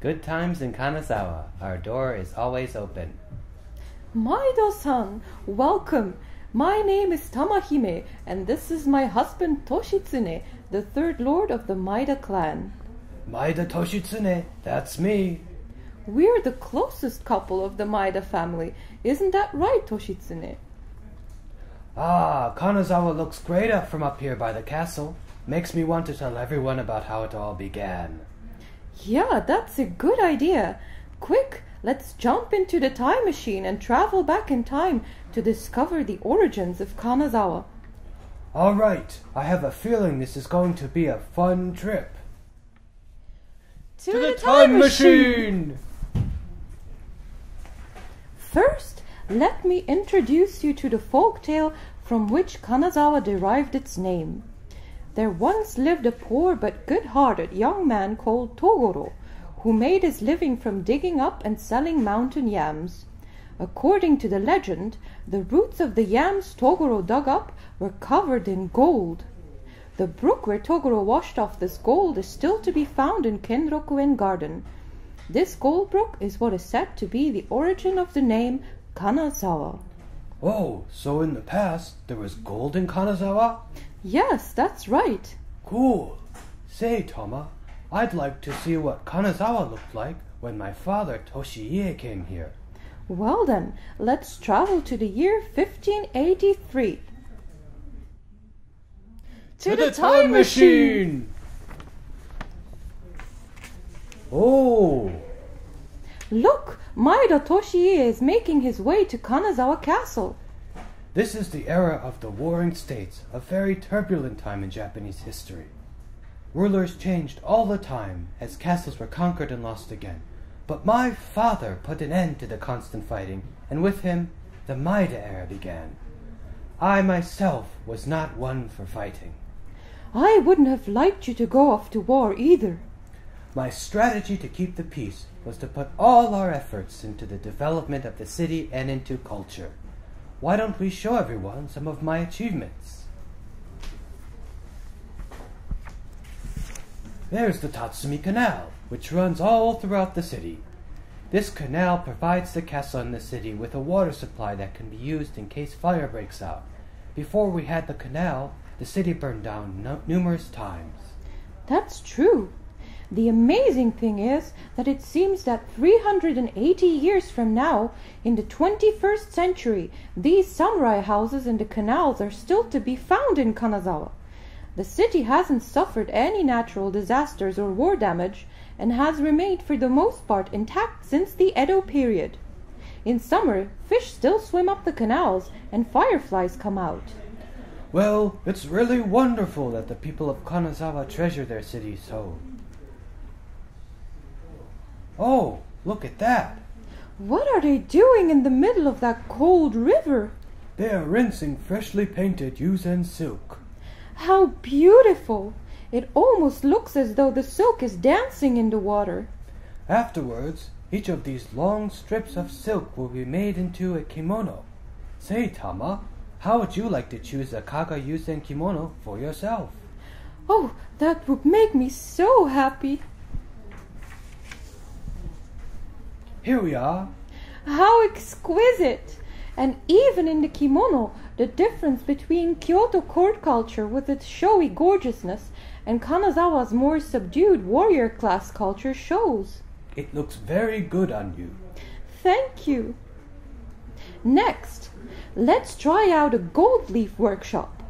Good times in Kanazawa. Our door is always open. Maida-san, welcome. My name is Tamahime, and this is my husband Toshitsune, the third lord of the Maida clan. Maida Toshitsune, that's me. We're the closest couple of the Maida family. Isn't that right, Toshitsune? Ah, Kanazawa looks great up from up here by the castle. Makes me want to tell everyone about how it all began. Yeah, that's a good idea. Quick, let's jump into the time machine and travel back in time to discover the origins of Kanazawa. All right, I have a feeling this is going to be a fun trip. To the time machine! First, let me introduce you to the folk tale from which Kanazawa derived its name. There once lived a poor but good-hearted young man called Togoro, who made his living from digging up and selling mountain yams. According to the legend, the roots of the yams Togoro dug up were covered in gold. The brook where Togoro washed off this gold is still to be found in Kenrokuen Garden. This gold brook is what is said to be the origin of the name Kanazawa. Oh, so in the past there was gold in Kanazawa? Yes, that's right. Cool. Say, Toma, I'd like to see what Kanazawa looked like when my father Toshiie came here. Well then, let's travel to the year 1583. To the time machine! Oh! Look, Maida Toshiie is making his way to Kanazawa Castle. This is the era of the Warring States, a very turbulent time in Japanese history. Rulers changed all the time as castles were conquered and lost again. But my father put an end to the constant fighting, and with him, the Maida era began. I myself was not one for fighting. I wouldn't have liked you to go off to war either. My strategy to keep the peace was to put all our efforts into the development of the city and into culture. Why don't we show everyone some of my achievements? There's the Tatsumi Canal, which runs all throughout the city. This canal provides the castle and the city with a water supply that can be used in case fire breaks out. Before we had the canal, the city burned down numerous times. That's true. The amazing thing is that it seems that 380 years from now, in the 21st century, these samurai houses and the canals are still to be found in Kanazawa. The city hasn't suffered any natural disasters or war damage and has remained for the most part intact since the Edo period. In summer, fish still swim up the canals and fireflies come out. Well, it's really wonderful that the people of Kanazawa treasure their city so. Oh, look at that! What are they doing in the middle of that cold river? They are rinsing freshly painted yuzen silk. How beautiful! It almost looks as though the silk is dancing in the water. Afterwards, each of these long strips of silk will be made into a kimono. Say, Tama, how would you like to choose a kaga yuzen kimono for yourself? Oh, that would make me so happy. Here we are. How exquisite! And even in the kimono, the difference between Kyoto court culture with its showy gorgeousness and Kanazawa's more subdued warrior class culture shows. It looks very good on you. Thank you. Next, let's try out a gold leaf workshop.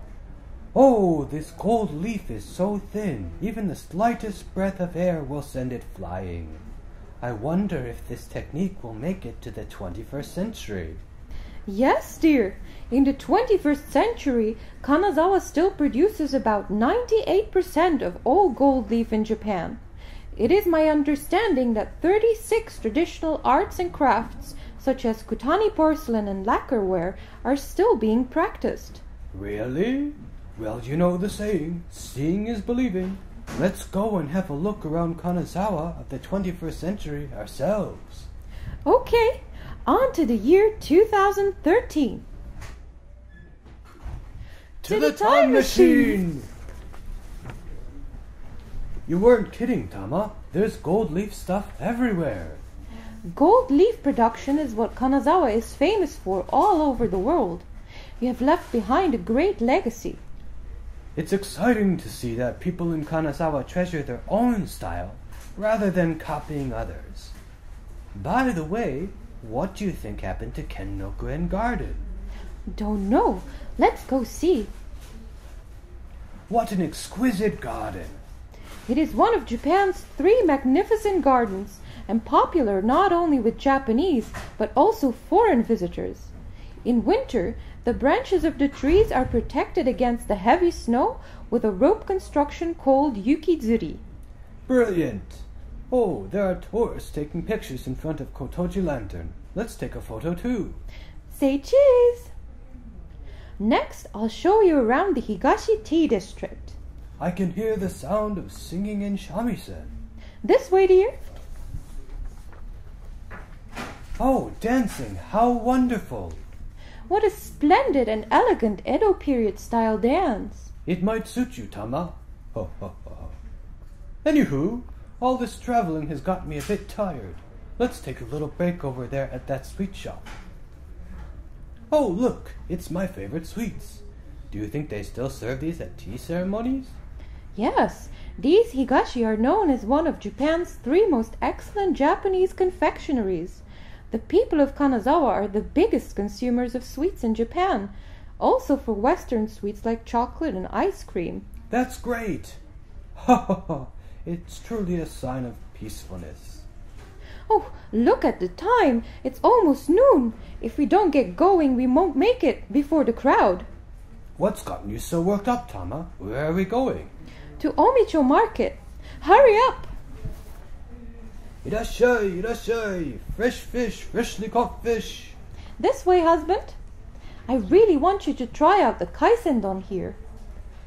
Oh, this gold leaf is so thin, even the slightest breath of air will send it flying. I wonder if this technique will make it to the 21st century. Yes, dear. In the 21st century, Kanazawa still produces about 98% of all gold leaf in Japan. It is my understanding that 36 traditional arts and crafts, such as Kutani porcelain and lacquerware, are still being practiced. Really? Well, you know the saying, seeing is believing. Let's go and have a look around Kanazawa of the 21st century ourselves. Okay, on to the year 2013. To the time machine! You weren't kidding, Tama. There's gold leaf stuff everywhere. Gold leaf production is what Kanazawa is famous for all over the world. You have left behind a great legacy. It's exciting to see that people in Kanazawa treasure their own style rather than copying others. By the way, what do you think happened to Kenrokuen Garden? Don't know. Let's go see. What an exquisite garden! It is one of Japan's 3 magnificent gardens, and popular not only with Japanese but also foreign visitors. In winter, the branches of the trees are protected against the heavy snow with a rope construction called yukizuri. Brilliant! Oh, there are tourists taking pictures in front of Kotoji Lantern. Let's take a photo too. Say cheese! Next, I'll show you around the Higashi Tea District. I can hear the sound of singing in shamisen. This way, dear. Oh, dancing! How wonderful! What a splendid and elegant Edo period style dance. It might suit you, Tama. Ho, ho, ho. Anywho, all this traveling has got me a bit tired. Let's take a little break over there at that sweet shop. Oh, look, it's my favorite sweets. Do you think they still serve these at tea ceremonies? Yes, these higashi are known as one of Japan's 3 most excellent Japanese confectioneries. The people of Kanazawa are the biggest consumers of sweets in Japan, also for Western sweets like chocolate and ice cream. That's great! Ha ha ha! It's truly a sign of peacefulness. Oh, look at the time! It's almost noon. If we don't get going, we won't make it before the crowd. What's gotten you so worked up, Tama? Where are we going? To Omicho Market. Hurry up! Irashai, irashai! Fresh fish, freshly caught fish! This way, husband. I really want you to try out the kaisendon here.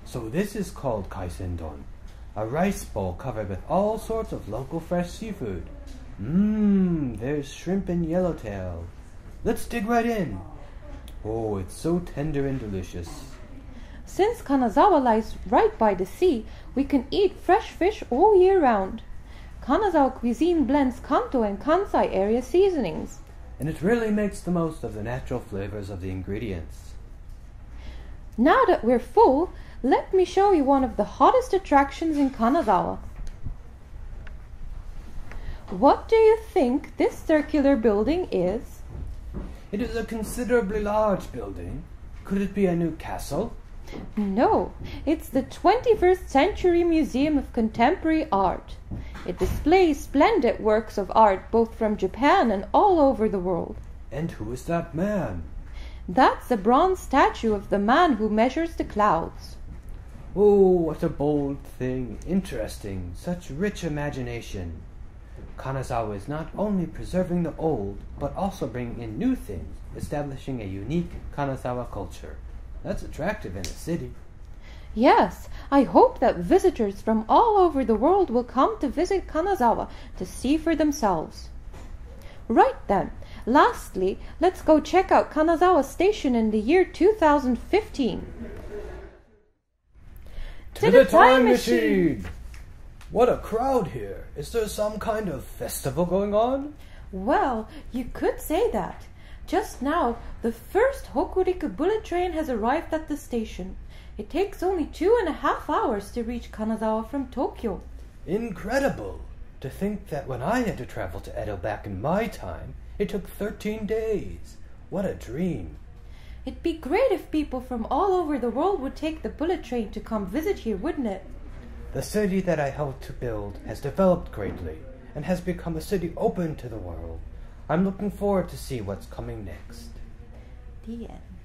So this is called kaisendon, a rice bowl covered with all sorts of local fresh seafood. There's shrimp and yellowtail. Let's dig right in. Oh, it's so tender and delicious. Since Kanazawa lies right by the sea, we can eat fresh fish all year round. Kanazawa cuisine blends Kanto and Kansai area seasonings. And it really makes the most of the natural flavors of the ingredients. Now that we're full, let me show you one of the hottest attractions in Kanazawa. What do you think this circular building is? It is a considerably large building. Could it be a new castle? No, it's the 21st Century Museum of Contemporary Art. It displays splendid works of art both from Japan and all over the world. And who is that man? That's a bronze statue of the man who measures the clouds. Oh, what a bold thing. Interesting. Such rich imagination. Kanazawa is not only preserving the old, but also bringing in new things, establishing a unique Kanazawa culture. That's attractive in a city. Yes, I hope that visitors from all over the world will come to visit Kanazawa to see for themselves. Right then, lastly, let's go check out Kanazawa Station in the year 2015. To the time machine! What a crowd here! Is there some kind of festival going on? Well, you could say that. Just now, the first Hokuriku bullet train has arrived at the station. It takes only 2.5 hours to reach Kanazawa from Tokyo. Incredible! To think that when I had to travel to Edo back in my time, it took 13 days. What a dream! It'd be great if people from all over the world would take the bullet train to come visit here, wouldn't it? The city that I helped to build has developed greatly and has become a city open to the world. I'm looking forward to see what's coming next. The end.